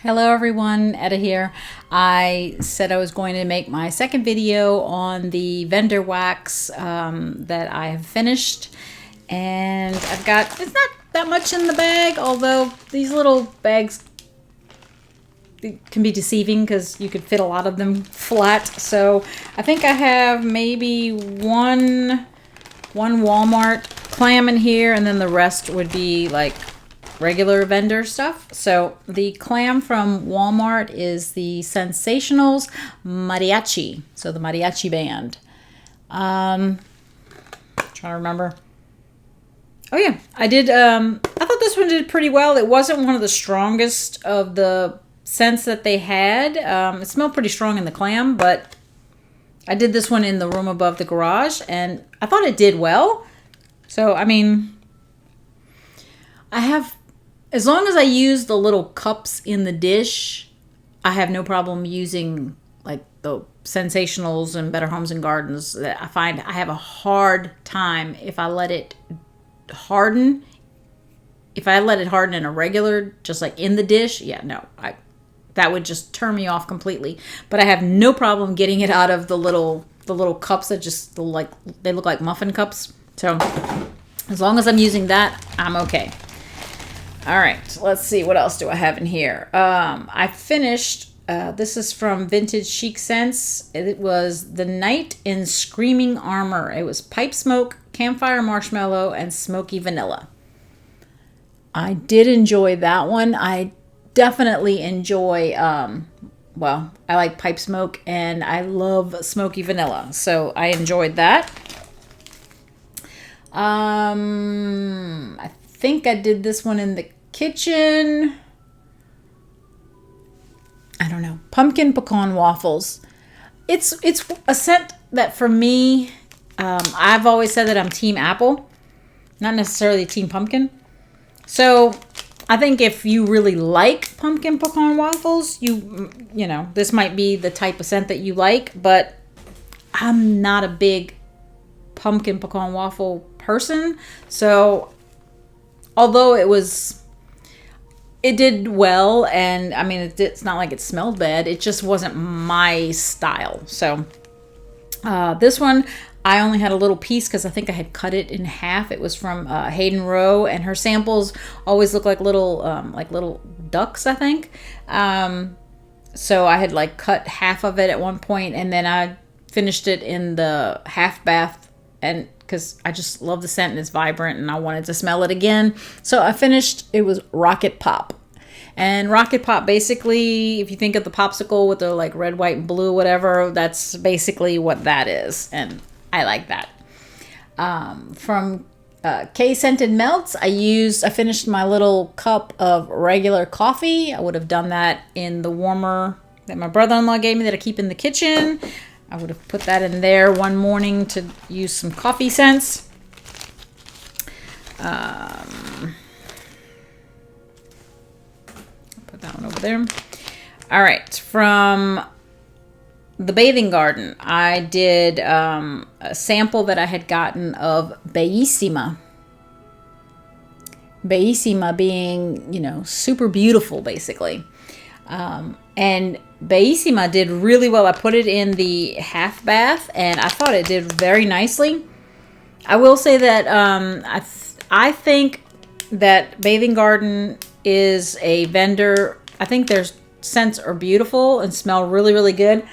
Hello everyone, Etta here. I said I was going to make my second video on the vendor wax that I have finished, and it's not that much in the bag, although these little bags can be deceiving because you could fit a lot of them flat. So I think I have maybe one Walmart clam in here, and then the rest would be like regular vendor stuff. So the clam from Walmart is the Sensationals Mariachi. So the mariachi band. Trying to remember. Oh yeah, I did. I thought this one did pretty well. It wasn't one of the strongest of the scents that they had. It smelled pretty strong in the clam, but I did this one in the room above the garage, and I thought it did well. So I mean, as long as I use the little cups in the dish, I have no problem using like the Sensationals and Better Homes and Gardens. That I find I have a hard time if I let it harden. If I let it harden in a regular, just like in the dish, yeah, no, that would just turn me off completely. But I have no problem getting it out of the little cups that just they look like muffin cups. So as long as I'm using that, I'm okay. All right, let's see. What else do I have in here? I finished, this is from Vintage Chic Scents. It was The Night in Screaming Armor. It was pipe smoke, campfire marshmallow, and smoky vanilla. I did enjoy that one. I definitely enjoy, well, I like pipe smoke, and I love smoky vanilla. So I enjoyed that. I think I did this one in the kitchen. I don't know. Pumpkin pecan waffles. It's a scent that for me, I've always said that I'm team apple, not necessarily team pumpkin. So I think if you really like pumpkin pecan waffles, you know, this might be the type of scent that you like, but I'm not a big pumpkin pecan waffle person. So although it did well, and I mean, it's not like it smelled bad. It just wasn't my style. So this one, I only had a little piece because I think I had cut it in half. It was from Hayden Rowe, and her samples always look like little ducks, I think. So I had like cut half of it at one point, and then I finished it in the half bath, and because I just love the scent and it's vibrant and I wanted to smell it again. So I finished, it was Rocket Pop. And Rocket Pop, basically, if you think of the popsicle with the like red, white, and blue, whatever, that's basically what that is. And I like that. From K-Scented Melts, I finished my little cup of regular coffee. I would have done that in the warmer that my brother-in-law gave me that I keep in the kitchen. I would have put that in there one morning to use some coffee scents. Put that one over there. All right, from the Bathing Garden, I did a sample that I had gotten of Bellissima. Bellissima being, you know, super beautiful, basically. And Bellissima did really well. I put it in the half bath, and I thought it did very nicely. I will say that I think that Bathing Garden is a vendor. I think their scents are beautiful and smell really, really good.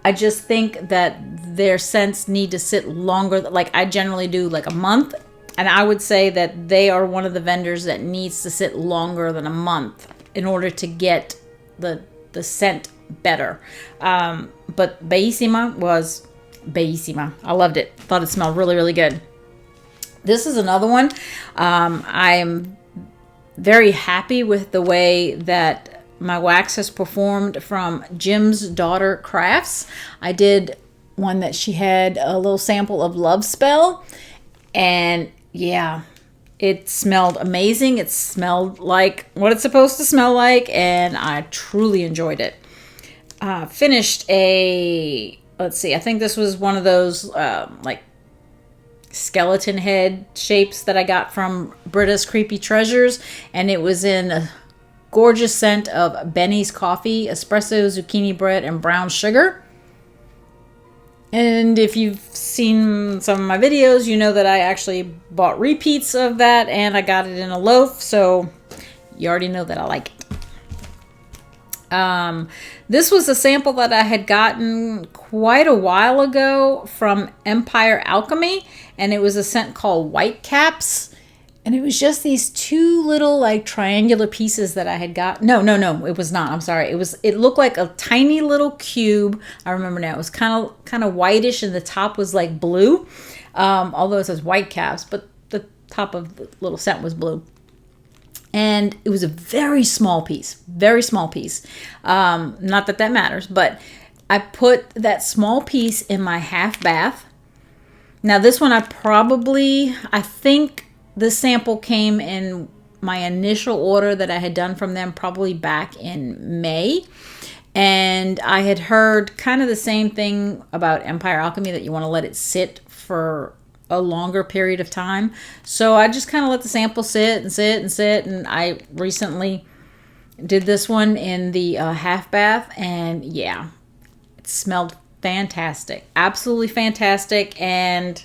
I just think that their scents need to sit longer. Like I generally do like a month, and I would say that they are one of the vendors that needs to sit longer than a month in order to get the scent better. But Bellissima was Bellissima. I loved it. Thought it smelled really, really good. This is another one. I am very happy with the way that my wax has performed from Jim's Daughter Crafts. I did one that she had a little sample of Love Spell, and yeah, it smelled amazing. It smelled like what it's supposed to smell like, and I truly enjoyed it. Finished let's see, I think this was one of those like skeleton head shapes that I got from Britta's Creepy Treasures, and it was in a gorgeous scent of Benny's coffee, espresso, zucchini bread, and brown sugar. And if you've seen some of my videos, you know that I actually bought repeats of that, and I got it in a loaf, so you already know that I like it. This was a sample that I had gotten quite a while ago from Empire Alchemy, and it was a scent called White Caps. And it was just these two little like triangular pieces that I had got. No, it was not. I'm sorry. It looked like a tiny little cube. I remember now. It was kind of whitish, and the top was like blue. Although it says White Caps, but the top of the little scent was blue. And it was a very small piece. Very small piece. Not that matters, but I put that small piece in my half bath. Now this one I think this sample came in my initial order that I had done from them probably back in May. And I had heard kind of the same thing about Empire Alchemy, that you want to let it sit for a longer period of time. So I just kind of let the sample sit and sit and sit. And I recently did this one in the half bath. And yeah, it smelled fantastic. Absolutely fantastic. And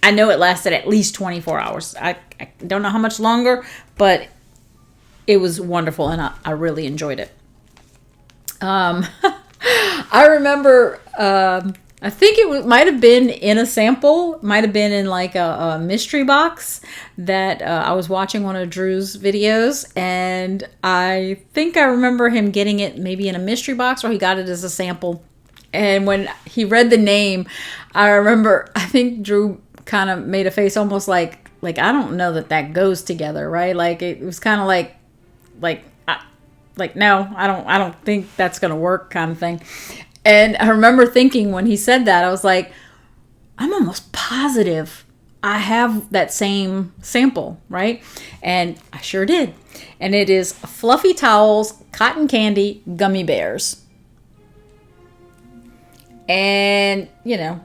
I know it lasted at least 24 hours. I don't know how much longer, but it was wonderful, and I really enjoyed it. I remember, I think it might have been in a sample, might have been in like a mystery box that I was watching one of Drew's videos, and I think I remember him getting it maybe in a mystery box, or he got it as a sample. And when he read the name, I remember, I think Drew kind of made a face almost like I don't know that goes together, right? Like it was kind of like no, I don't think that's gonna work, kind of thing. And I remember thinking when he said that, I was like, I'm almost positive I have that same sample, right? And I sure did. And it is Fluffy Towels, Cotton Candy, Gummy Bears. And you know,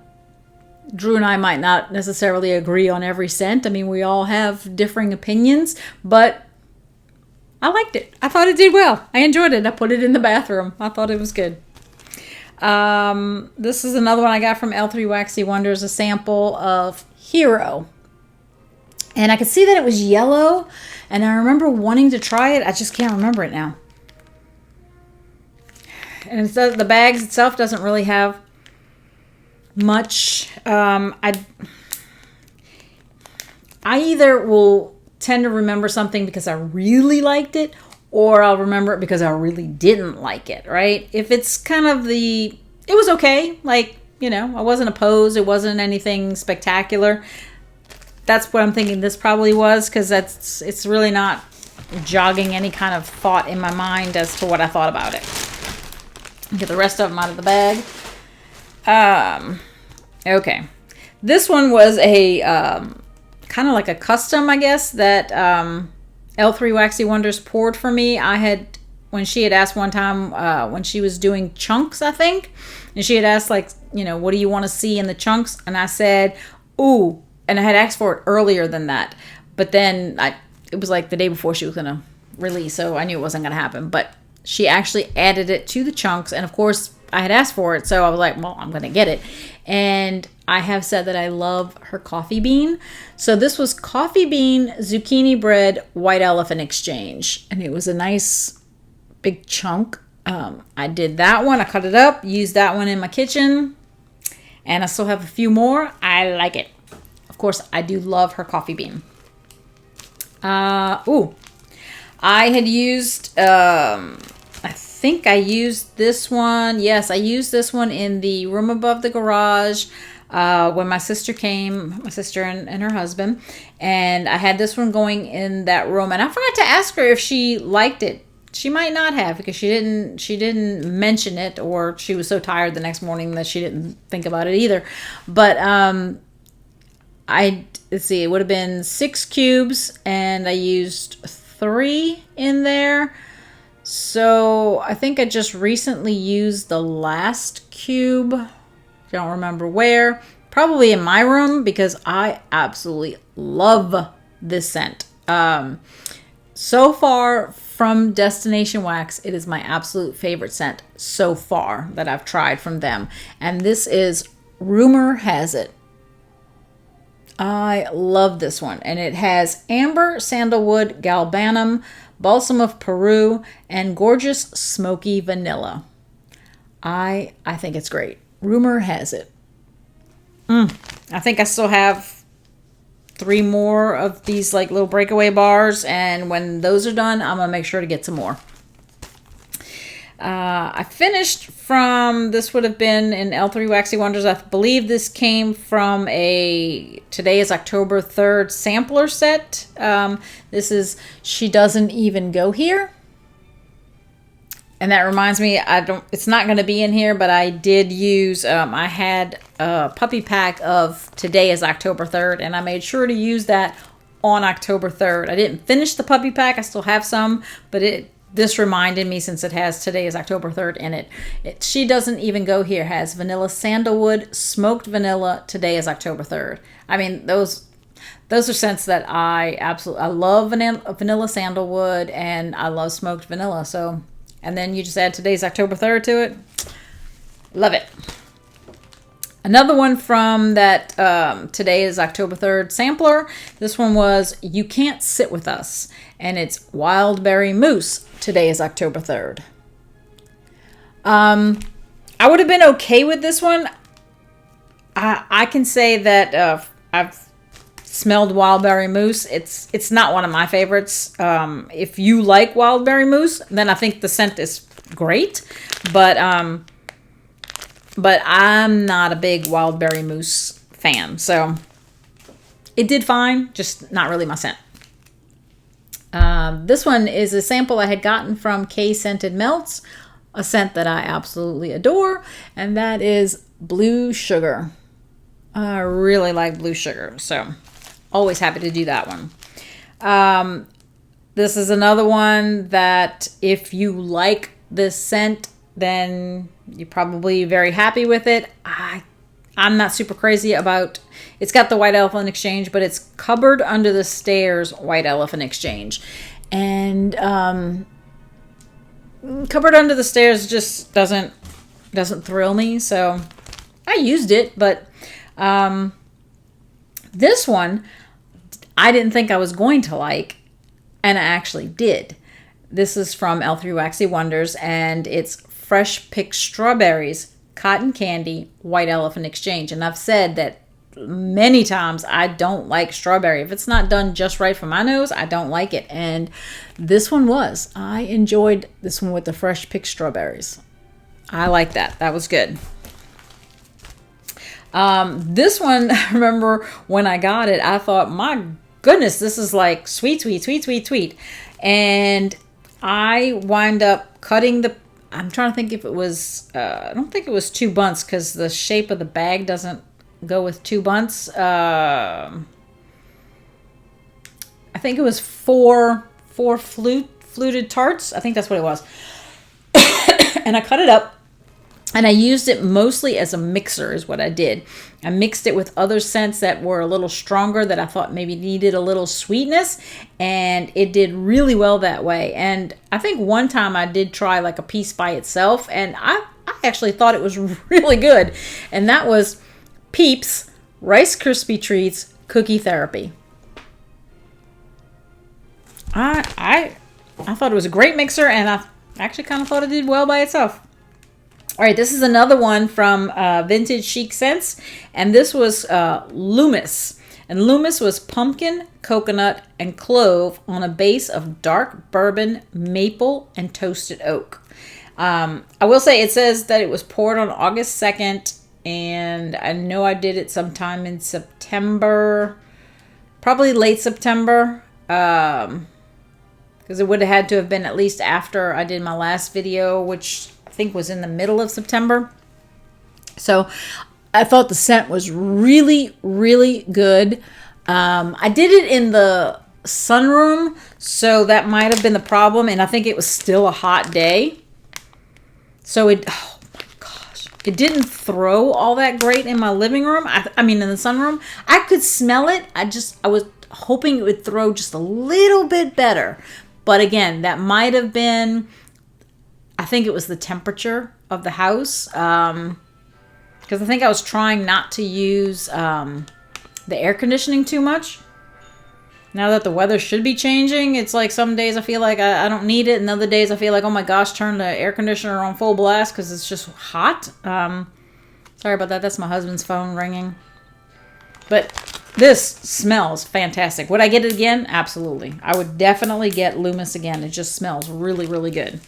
Drew and I might not necessarily agree on every scent. I mean, we all have differing opinions, but I liked it. I thought it did well. I enjoyed it. I put it in the bathroom. I thought it was good. This is another one I got from L3 Waxy Wonders, a sample of Hero. And I could see that it was yellow, and I remember wanting to try it. I just can't remember it now. And the bags itself doesn't really have much. I either will tend to remember something because I really liked it, or I'll remember it because I really didn't like it, right? If it's kind of it was okay, like, you know, I wasn't opposed, it wasn't anything spectacular. That's what I'm thinking this probably was, because it's really not jogging any kind of thought in my mind as to what I thought about it. Get the rest of them out of the bag. Okay. This one was a kind of like a custom, I guess, that L3 Waxy Wonders poured for me. When she had asked one time, when she was doing chunks, I think, and she had asked, like, you know, what do you want to see in the chunks? And I said, ooh, and I had asked for it earlier than that. But then it was like the day before she was going to release, so I knew it wasn't going to happen. But she actually added it to the chunks, and of course, I had asked for it, so I was like, well, I'm going to get it. And I have said that I love her coffee bean. So this was coffee bean, zucchini bread, white elephant exchange. And it was a nice big chunk. I did that one. I cut it up, used that one in my kitchen. And I still have a few more. I like it. Of course, I do love her coffee bean. I had used... I think I used this one. Yes, I used this one in the room above the garage when my sister came, my sister and her husband. And I had this one going in that room. And I forgot to ask her if she liked it. She might not have, because she didn't mention it, or she was so tired the next morning that she didn't think about it either. But let's see, it would have been 6 cubes, and I used 3 in there. So I think I just recently used the last cube. Don't remember where. Probably in my room, because I absolutely love this scent. So far from Destination Wax. It is my absolute favorite scent so far that I've tried from them. And this is Rumor Has It. I love this one. And it has amber, sandalwood, galbanum, balsam of Peru, and gorgeous smoky vanilla. I think it's great. Rumor Has It. I think I still have 3 more of these like little breakaway bars, and when those are done, I'm gonna make sure to get some more. I finished from, this would have been in L3 Waxy Wonders. I believe this came from a Today is October 3rd sampler set. This is She Doesn't Even Go Here. And that reminds me, it's not going to be in here, but I did use, I had a puppy pack of Today is October 3rd, and I made sure to use that on October 3rd. I didn't finish the puppy pack. I still have some, but this reminded me, since it has Today is October 3rd in it. She Doesn't Even Go Here has vanilla sandalwood, smoked vanilla, Today is October 3rd. I mean, those are scents that I love vanilla sandalwood, and I love smoked vanilla. So, and then you just add Today's October 3rd to it. Love it. Another one from that Today is October 3rd sampler. This one was You Can't Sit With Us. And it's Wild Berry Mousse. Today is October 3rd. I would have been okay with this one. I can say that I've smelled Wild Berry Mousse. It's not one of my favorites. If you like Wild Berry Mousse, then I think the scent is great. But I'm not a big Wild Berry Mousse fan. So it did fine, just not really my scent. This one is a sample I had gotten from K Scented Melts, a scent that I absolutely adore, and that is Blue Sugar. I really like Blue Sugar, so always happy to do that one. This is another one that if you like this scent, then you're probably very happy with it. I'm not super crazy about, it's got the White Elephant Exchange, but it's Cupboard Under the Stairs White Elephant Exchange. And Cupboard Under the Stairs just doesn't thrill me. So I used it, but this one I didn't think I was going to like, and I actually did. This is from L3 Waxy Wonders, and it's Fresh Picked Strawberries, Cotton Candy, White Elephant Exchange. And I've said that many times I don't like strawberry. If it's not done just right for my nose, I don't like it. And this one was. I enjoyed this one with the Fresh Picked Strawberries. I like that. That was good. This one, I remember when I got it, I thought, my goodness, this is like sweet, sweet, sweet, sweet, sweet. And I wind up cutting I'm trying to think if it was, I don't think it was 2 bunts, because the shape of the bag doesn't go with 2 bunts. I think it was four fluted tarts. I think that's what it was. And I cut it up, and I used it mostly as a mixer is what I did. I mixed it with other scents that were a little stronger that I thought maybe needed a little sweetness, and it did really well that way. And I think one time I did try like a piece by itself, and I actually thought it was really good. And that was Peeps Rice Krispie Treats Cookie Therapy. I thought it was a great mixer, and I actually kind of thought it did well by itself. All right, this is another one from Vintage Chic Scents, and this was Loomis. And Loomis was pumpkin, coconut, and clove on a base of dark bourbon, maple, and toasted oak. I will say it says that it was poured on August 2nd, and I know I did it sometime in September, probably late September, because it would have had to have been at least after I did my last video, which I think was in the middle of September. So I thought the scent was really, really good. I did it in the sunroom, so that might have been the problem. And I think it was still a hot day. So oh my gosh, it didn't throw all that great in my living room. I mean, in the sunroom, I could smell it. I was hoping it would throw just a little bit better. But again, that might have been, I think it was the temperature of the house. Because I think I was trying not to use the air conditioning too much. Now that the weather should be changing, it's like some days I feel like I don't need it. And other days I feel like, oh my gosh, turn the air conditioner on full blast because it's just hot. Sorry about that. That's my husband's phone ringing. But this smells fantastic. Would I get it again? Absolutely. I would definitely get Loomis again. It just smells really, really good.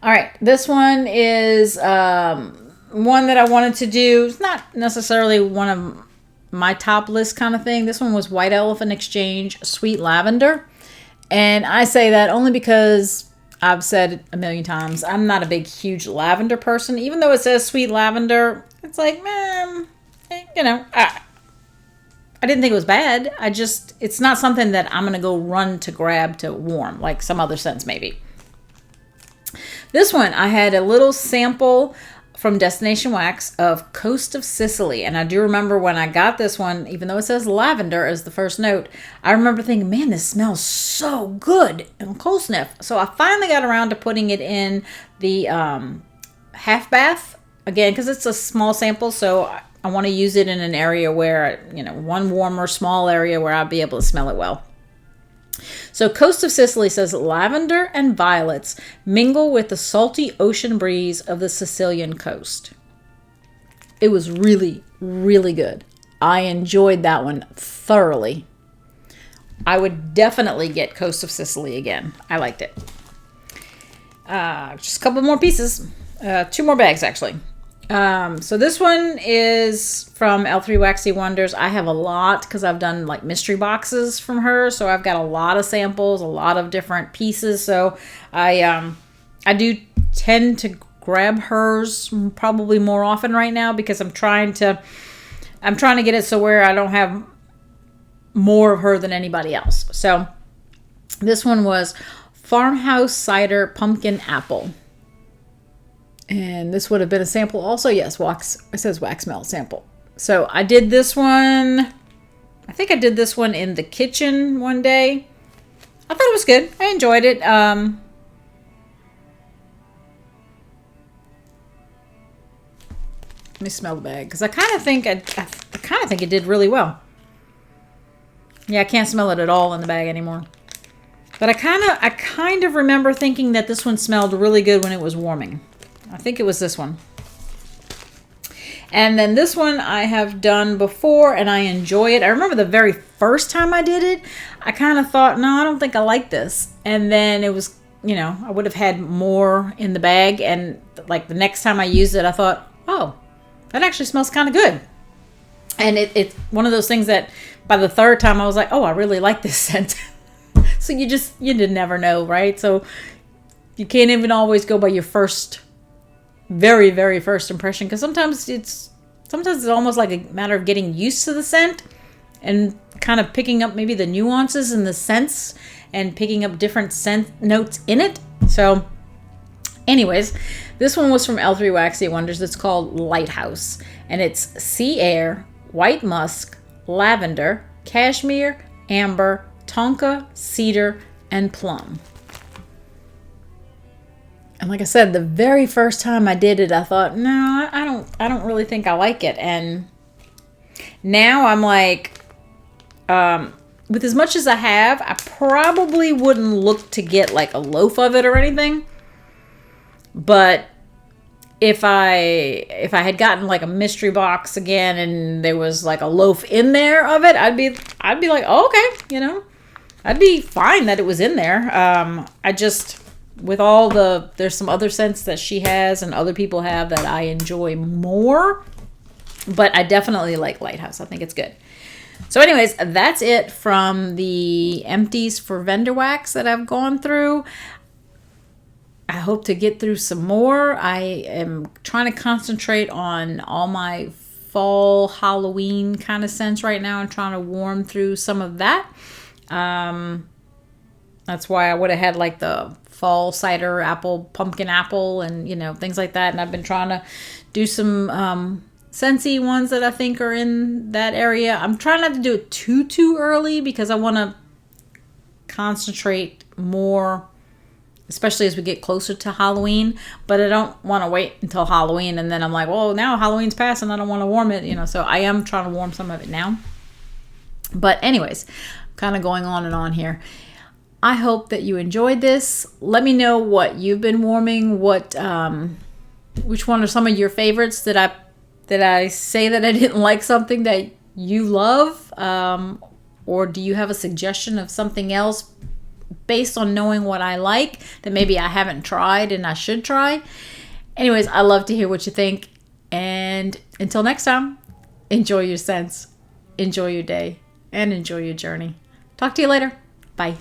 All right. This one is one that I wanted to do. It's not necessarily one of my top list kind of thing. This one was White Elephant Exchange Sweet Lavender. And I say that only because I've said it a million times, I'm not a big, huge lavender person. Even though it says Sweet Lavender, it's like, man, you know, I didn't think it was bad. It's not something that I'm going to go run to grab to warm, like some other scents maybe. This one, I had a little sample from Destination Wax of Coast of Sicily. And I do remember when I got this one, even though it says lavender as the first note, I remember thinking, man, this smells so good and cold sniff. So I finally got around to putting it in the half bath again, because it's a small sample. So I want to use it in an area where, you know, one warmer, small area where I'll be able to smell it well. So Coast of Sicily says lavender and violets mingle with the salty ocean breeze of the Sicilian coast. It was really, really good. I enjoyed that one thoroughly. I would definitely get Coast of Sicily again. I liked it. Just a couple more pieces. 2 more bags, actually. So this one is from L3 Waxy Wonders. I have a lot because I've done like mystery boxes from her. So I've got a lot of samples, a lot of different pieces. So I do tend to grab hers probably more often right now because I'm trying to get it so where I don't have more of her than anybody else. So this one was Farmhouse Cider Pumpkin Apple. And this would have been a sample also. Yes, it says wax melt sample. So I did this one. I think I did this one in the kitchen one day. I thought it was good. I enjoyed it. Let me smell the bag because I kind of think it did really well. Yeah, I can't smell it at all in the bag anymore. But I kind of remember thinking that this one smelled really good when it was warming. I think it was this one. And then this one I have done before and I enjoy it. I remember the very first time I did it, I kind of thought, no, I don't think I like this. And then it was, you know, I would have had more in the bag. And like the next time I used it, I thought, oh, that actually smells kind of good. And it's one of those things that by the third time I was like, oh, I really like this scent. So you did never know, right? So you can't even always go by your very, very first impression, because sometimes it's almost like a matter of getting used to the scent and kind of picking up maybe the nuances in the scents and picking up different scent notes in it. So anyways, this one was from L3 Waxy Wonders. It's called Lighthouse, and it's sea air, white musk, lavender, cashmere, amber, tonka, cedar, and plum. And like I said, the very first time I did it, I thought, no, I don't really think I like it. And now I'm like, with as much as I have, I probably wouldn't look to get like a loaf of it or anything. But if I had gotten like a mystery box again and there was like a loaf in there of it, I'd be like, oh, okay, you know, I'd be fine that it was in there. With all there's some other scents that she has and other people have that I enjoy more, but I definitely like Lighthouse. I think it's good. So anyways, that's it from the empties for vendor wax that I've gone through. I hope to get through some more. I am trying to concentrate on all my fall Halloween kind of scents right now. I'm trying to warm through some of that. That's why I would have had like the fall cider apple, pumpkin apple, and you know, things like that. And I've been trying to do some Scentsy ones that I think are in that area. I'm trying not to do it too early because I want to concentrate more, especially as we get closer to Halloween. But I don't want to wait until Halloween and then I'm like, well, now Halloween's passed and I don't want to warm it, you know. So I am trying to warm some of it now. But anyways, kind of going on and on here. I hope that you enjoyed this. Let me know what you've been warming. Which one are some of your favorites? Did I say that I didn't like something that you love? Or do you have a suggestion of something else based on knowing what I like that maybe I haven't tried and I should try? Anyways, I love to hear what you think. And until next time, enjoy your scents, enjoy your day, and enjoy your journey. Talk to you later. Bye.